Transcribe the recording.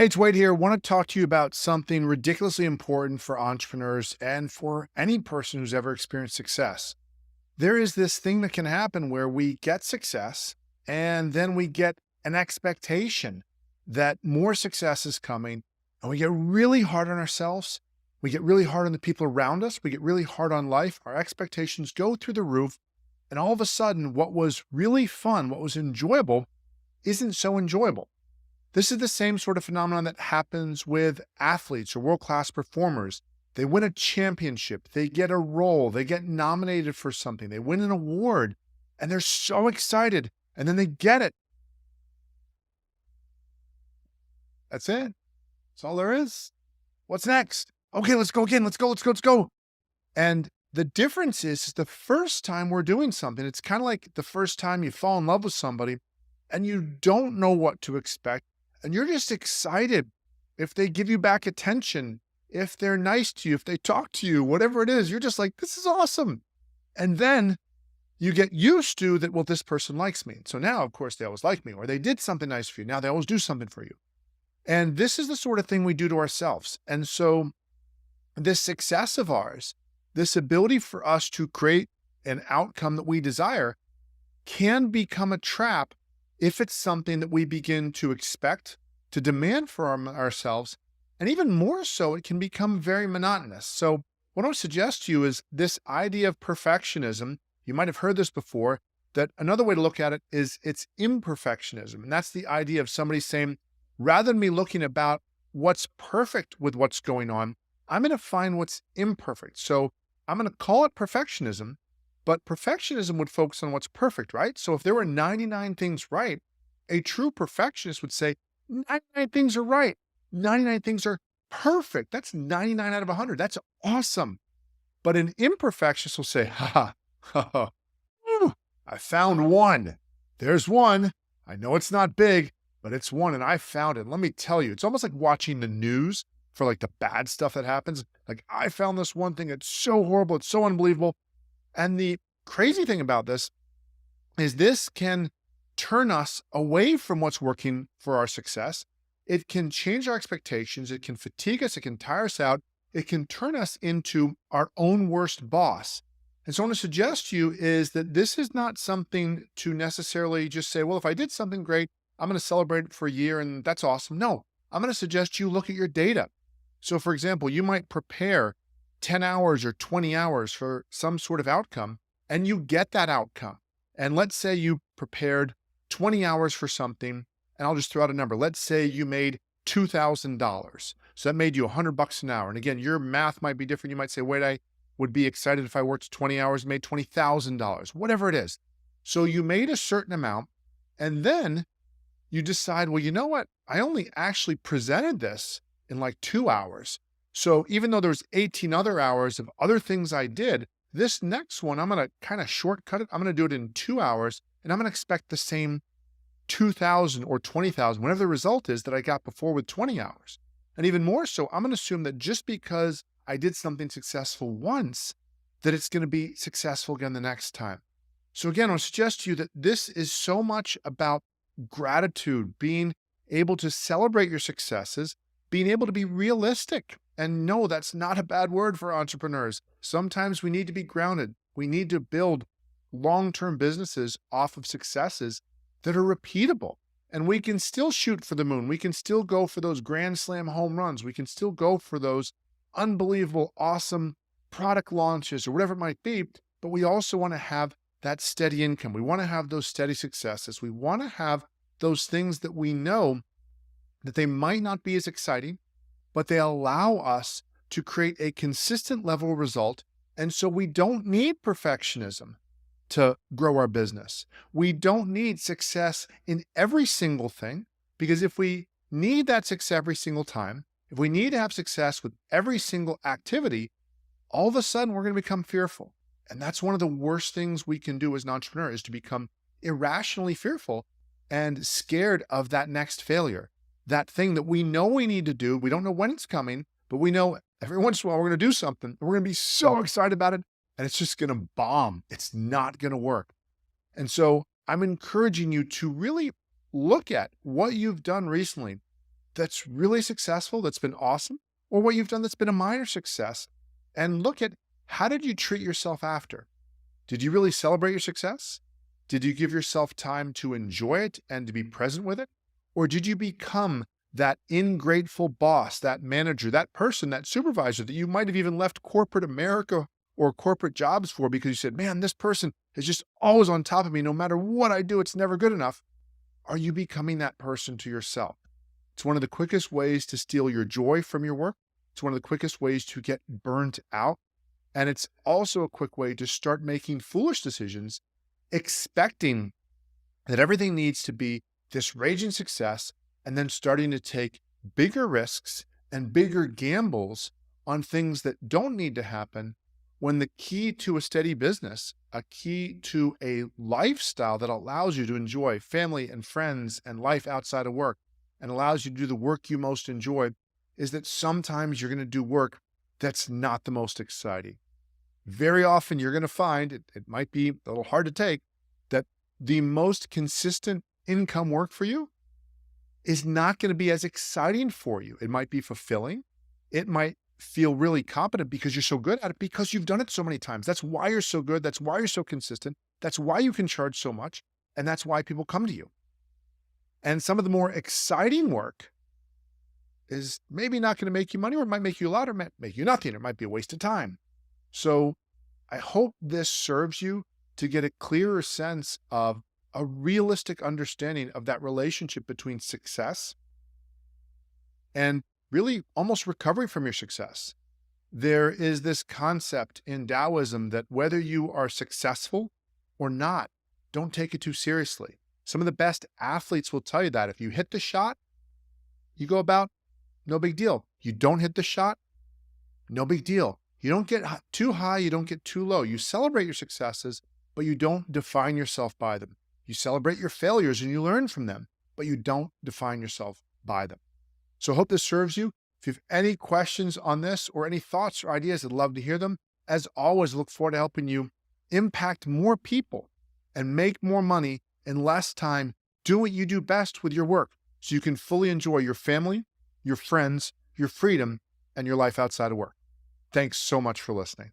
Hey, it's Wade here. I want to talk to you about something ridiculously important for entrepreneurs and for any person who's ever experienced success. There is this thing that can happen where we get success and then we get an expectation that more success is coming, and we get really hard on ourselves. We get really hard on the people around us. We get really hard on life. Our expectations go through the roof. And all of a sudden, what was really fun, what was enjoyable, isn't so enjoyable. This is the same sort of phenomenon that happens with athletes or world-class performers. They win a championship, they get a role, they get nominated for something, they win an award, and they're so excited, and then they get it. That's it. That's all there is. What's next? Okay, let's go again. Let's go, let's go, let's go. And the difference is the first time we're doing something, it's kind of like the first time you fall in love with somebody and you don't know what to expect. And you're just excited if they give you back attention, if they're nice to you, if they talk to you, whatever it is, you're just like, this is awesome. And then you get used to that, well, this person likes me. So now, of course, they always like me, or they did something nice for you. Now they always do something for you. And this is the sort of thing we do to ourselves. And so this success of ours, this ability for us to create an outcome that we desire can become a trap if it's something that we begin to expect, to demand from ourselves, and even more so, it can become very monotonous. So what I would suggest to you is this idea of perfectionism. You might have heard this before, that another way to look at it is it's imperfectionism. And that's the idea of somebody saying, rather than me looking about what's perfect with what's going on, I'm going to find what's imperfect. So I'm going to call it perfectionism, but perfectionism would focus on what's perfect, right? So if there were 99 things right, a true perfectionist would say 99 things are right. 99 things are perfect. That's 99 out of 100. That's awesome. But an imperfectionist will say, ha, whew, I found one. There's one. I know it's not big, but it's one, and I found it. Let me tell you, it's almost like watching the news for like the bad stuff that happens. Like, I found this one thing. It's so horrible. It's so unbelievable. And the crazy thing about this is this can turn us away from what's working for our success. It can change our expectations. It can fatigue us. It can tire us out. It can turn us into our own worst boss. And so what I want to suggest to you is that this is not something to necessarily just say, well, if I did something great, I'm going to celebrate it for a year and that's awesome. No, I'm going to suggest you look at your data. So for example, you might prepare 10 hours or 20 hours for some sort of outcome, and you get that outcome. And let's say you prepared 20 hours for something, and I'll just throw out a number. Let's say you made $2,000. So that made you $100 an hour. And again, your math might be different. You might say, wait, I would be excited if I worked 20 hours and made $20,000, whatever it is. So you made a certain amount, and then you decide, well, you know what? I only actually presented this in like 2 hours. So even though there's 18 other hours of other things I did, this next one, I'm going to kind of shortcut it. I'm going to do it in 2 hours, and I'm going to expect the same 2,000 or 20,000, whatever the result is that I got before with 20 hours. And even more so, I'm going to assume that just because I did something successful once, that it's going to be successful again the next time. So again, I'll suggest to you that this is so much about gratitude, being able to celebrate your successes, being able to be realistic. And no, that's not a bad word for entrepreneurs. Sometimes we need to be grounded. We need to build long-term businesses off of successes that are repeatable. And we can still shoot for the moon. We can still go for those grand slam home runs. We can still go for those unbelievable, awesome product launches or whatever it might be. But we also want to have that steady income. We want to have those steady successes. We want to have those things that we know that they might not be as exciting, but they allow us to create a consistent level of result. And so we don't need perfectionism to grow our business. We don't need success in every single thing, because if we need that success every single time, if we need to have success with every single activity, all of a sudden we're going to become fearful. And that's one of the worst things we can do as an entrepreneur, is to become irrationally fearful and scared of that next failure. That thing that we know we need to do, we don't know when it's coming, but we know every once in a while we're going to do something, and we're going to be so excited about it, and it's just going to bomb. It's not going to work. And so I'm encouraging you to really look at what you've done recently that's really successful, that's been awesome, or what you've done that's been a minor success, and look at how did you treat yourself after? Did you really celebrate your success? Did you give yourself time to enjoy it and to be present with it? Or did you become that ingrateful boss, that manager, that person, that supervisor that you might have even left corporate America or corporate jobs for because you said, man, this person is just always on top of me. No matter what I do, it's never good enough. Are you becoming that person to yourself? It's one of the quickest ways to steal your joy from your work. It's one of the quickest ways to get burnt out. And it's also a quick way to start making foolish decisions, expecting that everything needs to be this raging success, and then starting to take bigger risks and bigger gambles on things that don't need to happen, when the key to a steady business, a key to a lifestyle that allows you to enjoy family and friends and life outside of work and allows you to do the work you most enjoy, is that sometimes you're going to do work that's not the most exciting. Very often you're going to find, it might be a little hard to take, that the most consistent income work for you is not going to be as exciting for you. It might be fulfilling. It might feel really competent because you're so good at it, because you've done it so many times. That's why you're so good. That's why you're so consistent. That's why you can charge so much. And that's why people come to you. And some of the more exciting work is maybe not going to make you money, or it might make you a lot, or might make you nothing. It might be a waste of time. So I hope this serves you to get a clearer sense of a realistic understanding of that relationship between success and really almost recovery from your success. There is this concept in Taoism that whether you are successful or not, don't take it too seriously. Some of the best athletes will tell you that if you hit the shot, you go about, no big deal. You don't hit the shot, no big deal. You don't get too high, you don't get too low. You celebrate your successes, but you don't define yourself by them. You celebrate your failures and you learn from them, but you don't define yourself by them. So I hope this serves you. If you have any questions on this or any thoughts or ideas, I'd love to hear them. As always, I look forward to helping you impact more people and make more money in less time. Do what you do best with your work so you can fully enjoy your family, your friends, your freedom, and your life outside of work. Thanks so much for listening.